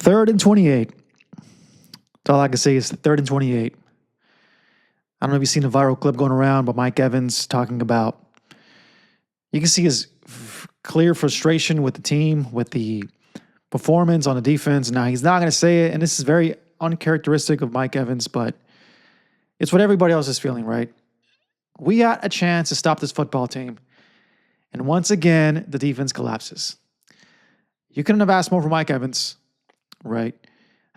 Third and 28. That's all I can say is third and 28. I don't know if you've seen a viral clip going around, but Mike Evans talking about, you can see his clear frustration with the team, with the performance on the defense. Now, he's not going to say it, and this is very uncharacteristic of Mike Evans, but it's what everybody else is feeling, right? We had a chance to stop this football team, and once again, the defense collapses. You couldn't have asked more from Mike Evans, right?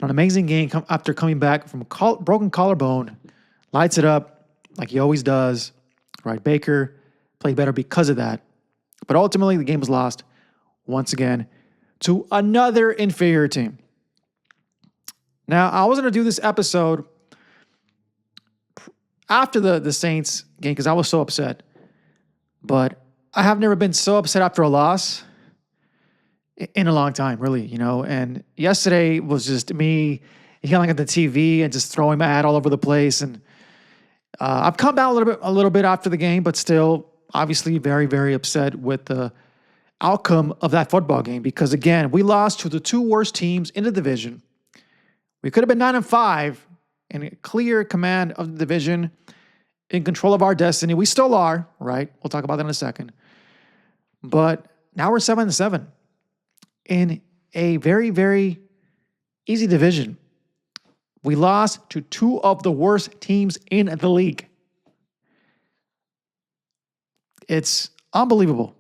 An amazing game after coming back from a broken collarbone, lights it up like he always does, right? Baker played better because of that. But ultimately, the game was lost once again to another inferior team. Now, I was going to do this episode after the Saints game because I was so upset. But I have never been so upset after a loss in a long time, really, And yesterday was just me yelling at the TV and just throwing my hat all over the place. And I've come down a little bit after the game, but still, obviously, very, very upset with the outcome of that football game because, again, we lost to the two worst teams in the division. We could have been 9-5 in clear command of the division, in control of our destiny. We still are, right? We'll talk about that in a second. But now we're 7-7 in a very, very easy division. We lost to two of the worst teams in the league. It's unbelievable,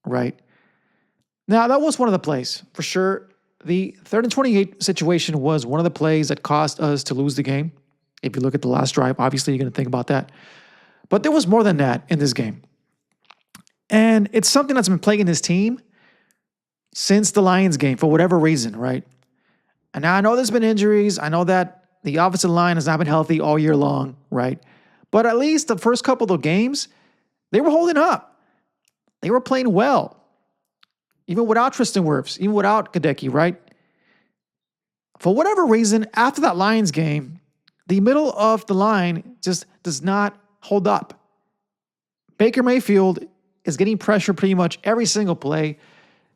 right? Now, that was one of the plays, for sure. The 3rd and 28 situation was one of the plays that caused us to lose the game. If you look at the last drive, obviously you're going to think about that. But there was more than that in this game. And it's something that's been plaguing this team since the Lions game, for whatever reason, right? And now I know there's been injuries. I know that the offensive line has not been healthy all year long, right? But at least the first couple of games, they were holding up. They were playing well. Even without Tristan Wirfs, even without Kadecki, right? For whatever reason, after that Lions game, the middle of the line just does not hold up. Baker Mayfield is getting pressure pretty much every single play.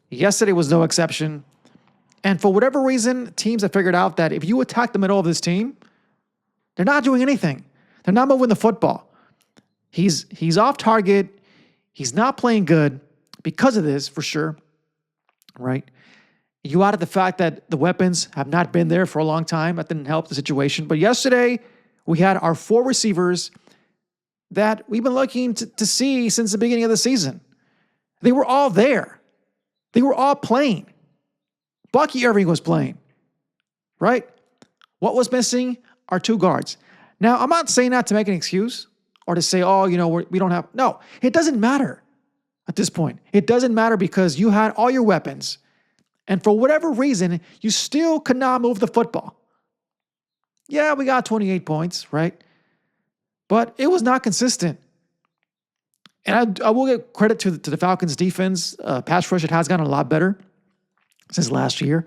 Yesterday was no exception. And for whatever reason, teams have figured out that if you attack the middle of this team, they're not doing anything. They're not moving the football. He's off target. He's not playing good because of this, for sure, right? You added the fact that the weapons have not been there for a long time. That didn't help the situation. But yesterday, we had our 4 receivers that we've been looking to see since the beginning of the season. They were all there. They were all playing. Bucky Irving was playing, right? What was missing are 2 guards. Now, I'm not saying that to make an excuse or to say, we don't have. No, it doesn't matter at this point. It doesn't matter because you had all your weapons. And for whatever reason, you still could not move the football. Yeah, we got 28 points, right? But it was not consistent. And I will give credit to the Falcons' defense. Pass rush, it has gotten a lot better since last year.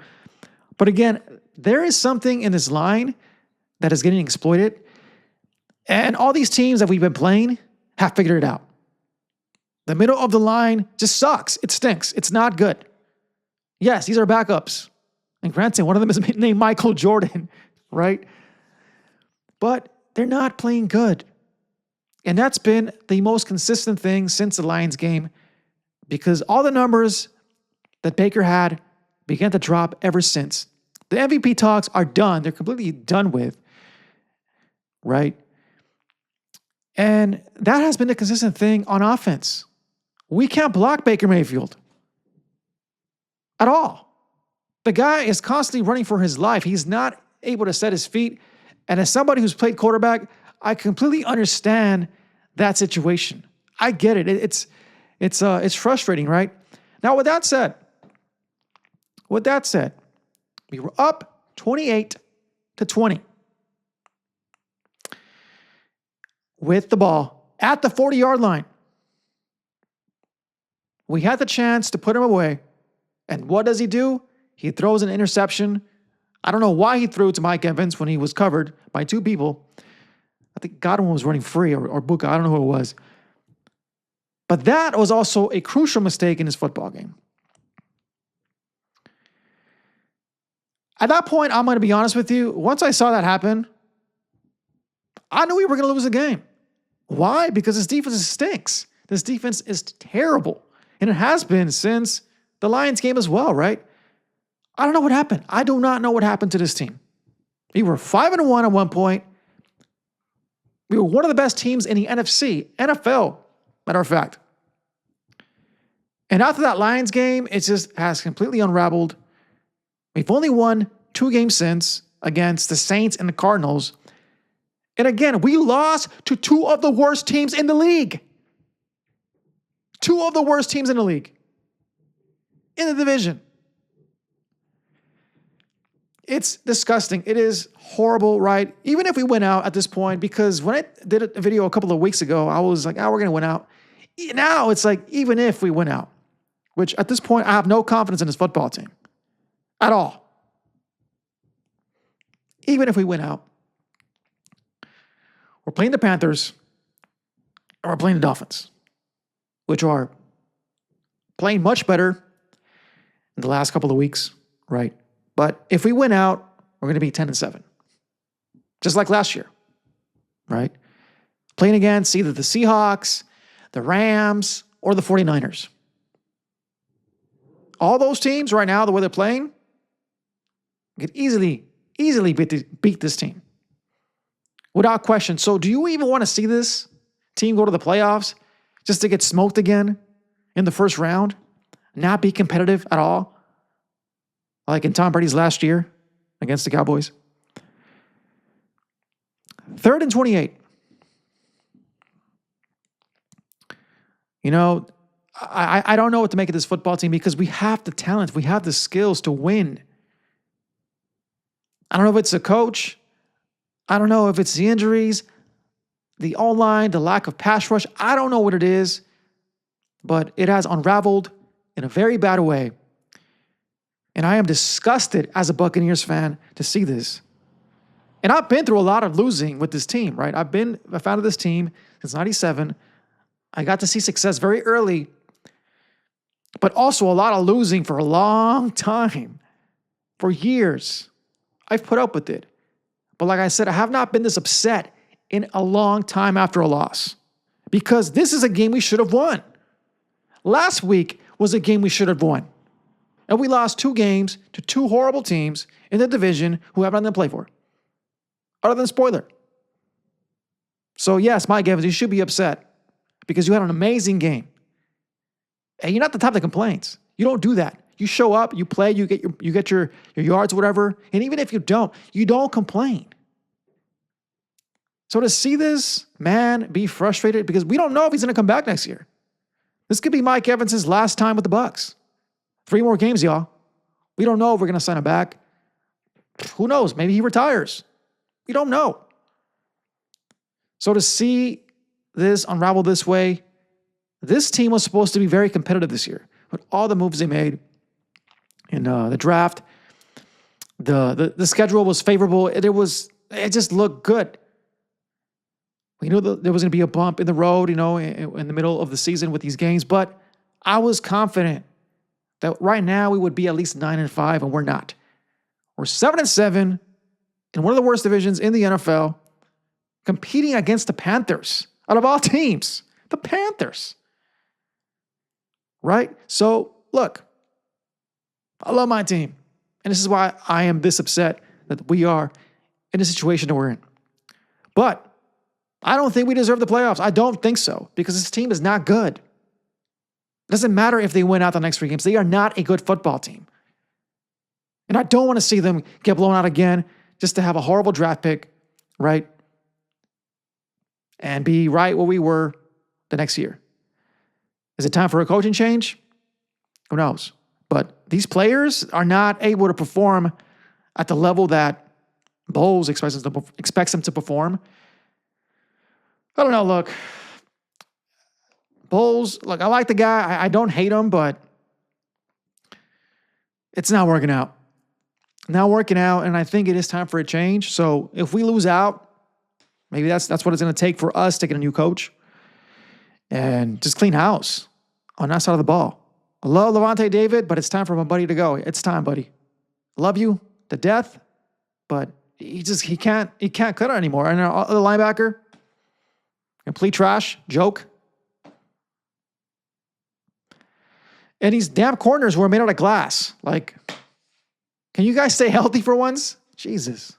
But again, there is something in this line that is getting exploited. And all these teams that we've been playing have figured it out. The middle of the line just sucks. It stinks. It's not good. Yes, these are backups. And granted, one of them is named Michael Jordan, right? But they're not playing good. And that's been the most consistent thing since the Lions game because all the numbers that Baker had began to drop ever since. The MVP talks are done. They're completely done with, right? And that has been a consistent thing on offense. We can't block Baker Mayfield at all. The guy is constantly running for his life. He's not able to set his feet. And as somebody who's played quarterback, I completely understand that situation. I get it. It's frustrating, right? Now, with that said, we were up 28-20 with the ball at the 40-yard line. We had the chance to put him away. And what does he do? He throws an interception. I don't know why he threw it to Mike Evans when he was covered by 2 people. I think Godwin was running free or Bucs. I don't know who it was. But that was also a crucial mistake in his football game. At that point, I'm going to be honest with you. Once I saw that happen, I knew we were going to lose the game. Why? Because this defense stinks. This defense is terrible. And it has been since the Lions game as well, right? I don't know what happened. I do not know what happened to this team. We were 5-1 at one point. We were one of the best teams in the NFC, NFL, matter of fact. And after that Lions game, it just has completely unraveled. We've only won 2 games since against the Saints and the Cardinals. And again, we lost to 2 of the worst teams in the league. 2 of the worst teams in the league. In the division. It's disgusting. It is horrible, right? Even if we win out at this point, because when I did a video a couple of weeks ago, I was like, we're going to win out. Now it's like, even if we win out, which at this point, I have no confidence in this football team at all. Even if we win out, we're playing the Panthers and we're playing the Dolphins, which are playing much better in the last couple of weeks, right? But if we win out, we're going to be 10-7. Just like last year, right? Playing against either the Seahawks, the Rams, or the 49ers. All those teams right now, the way they're playing, could easily beat this team. Without question. So do you even want to see this team go to the playoffs just to get smoked again in the first round? Not be competitive at all? Like in Tom Brady's last year against the Cowboys. 3rd and 28. You know, I don't know what to make of this football team because we have the talent. We have the skills to win. I don't know if it's a coach. I don't know if it's the injuries, the O-line, the lack of pass rush. I don't know what it is, but it has unraveled in a very bad way. And I am disgusted as a Buccaneers fan to see this. And I've been through a lot of losing with this team, right? I've been a fan of this team since 97. I got to see success very early, but also a lot of losing for a long time, for years. I've put up with it. But like I said, I have not been this upset in a long time after a loss because this is a game we should have won. Last week was a game we should have won. And we lost 2 games to 2 horrible teams in the division who have nothing to play for. Other than spoiler. So yes, Mike Evans, you should be upset because you had an amazing game. And you're not the type that complains. You don't do that. You show up, you play, you get your yards, whatever. And even if you don't complain. So to see this man be frustrated because we don't know if he's going to come back next year. This could be Mike Evans' last time with the Bucs. 3 more games, y'all. We don't know if we're going to sign him back. Who knows? Maybe he retires. We don't know. So to see this unravel this way, this team was supposed to be very competitive this year. With all the moves they made in the draft, the schedule was favorable. It just looked good. We knew that there was going to be a bump in the road, in the middle of the season with these games, but I was confident that right now we would be at least 9-5, and we're not. We're 7-7 in one of the worst divisions in the NFL, competing against the Panthers. Out of all teams, the Panthers. Right? So, look, I love my team. And this is why I am this upset that we are in the situation that we're in. But I don't think we deserve the playoffs. I don't think so, because this team is not good. It doesn't matter if they win out the next 3 games. They are not a good football team. And I don't want to see them get blown out again just to have a horrible draft pick, right? And be right where we were the next year. Is it time for a coaching change? Who knows? But these players are not able to perform at the level that Bowles expects them to perform. I don't know, look. Bowles, look, I like the guy. I don't hate him, but it's not working out. Not working out, and I think it is time for a change. So if we lose out, maybe that's what it's going to take for us to get a new coach and just clean house on that side of the ball. I love Levante David, but it's time for my buddy to go. It's time, buddy. Love you. to death, but he can't cut it anymore. And our other linebacker, complete trash, joke. And these damn corners were made out of glass. Like, can you guys stay healthy for once? Jesus.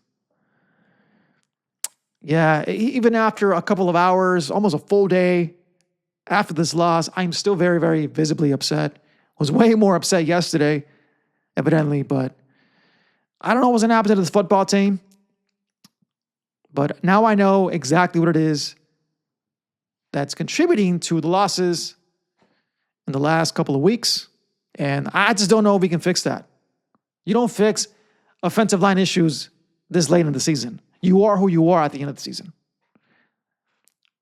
Yeah, even after a couple of hours, almost a full day after this loss, I'm still very, very visibly upset. Was way more upset yesterday, evidently, but I don't know what's going to happen to this football team. But now I know exactly what it is that's contributing to the losses in the last couple of weeks. And I just don't know if we can fix that. You don't fix offensive line issues this late in the season. You are who you are at the end of the season.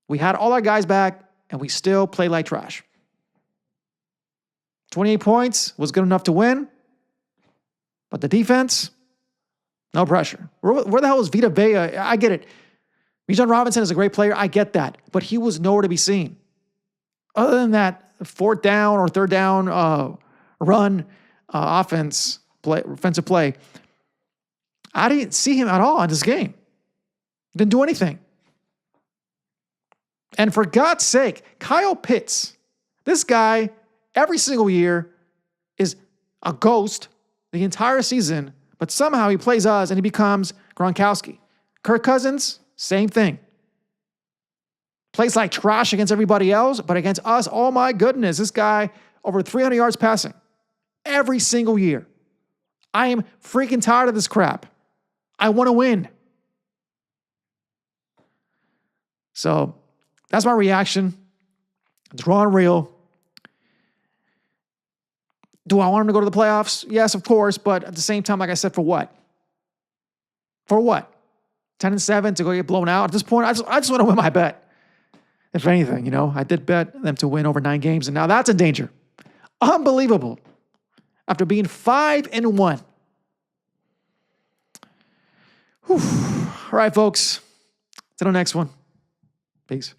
We had all our guys back, and we still play like trash. 28 points was good enough to win, but the defense, no pressure. Where the hell is Vita Vea? I get it. Bijan Robinson is a great player. I get that, but he was nowhere to be seen. Other than that fourth down or third down run offensive play, I didn't see him at all in this game. Didn't do anything. And for God's sake, Kyle Pitts, this guy, every single year is a ghost the entire season, but somehow he plays us and he becomes Gronkowski. Kirk Cousins, same thing. Plays like trash against everybody else, but against us, oh my goodness, this guy over 300 yards passing every single year. I am freaking tired of this crap. I want to win. So that's my reaction. It's raw and real. Do I want him to go to the playoffs? Yes, of course. But at the same time, like I said, for what? For what? 10-7 to go get blown out? At this point, I just want to win my bet. If anything, I did bet them to win over 9 games, and now that's in danger. Unbelievable. After being 5-1. Whew. All right, folks. Till the next one. Peace.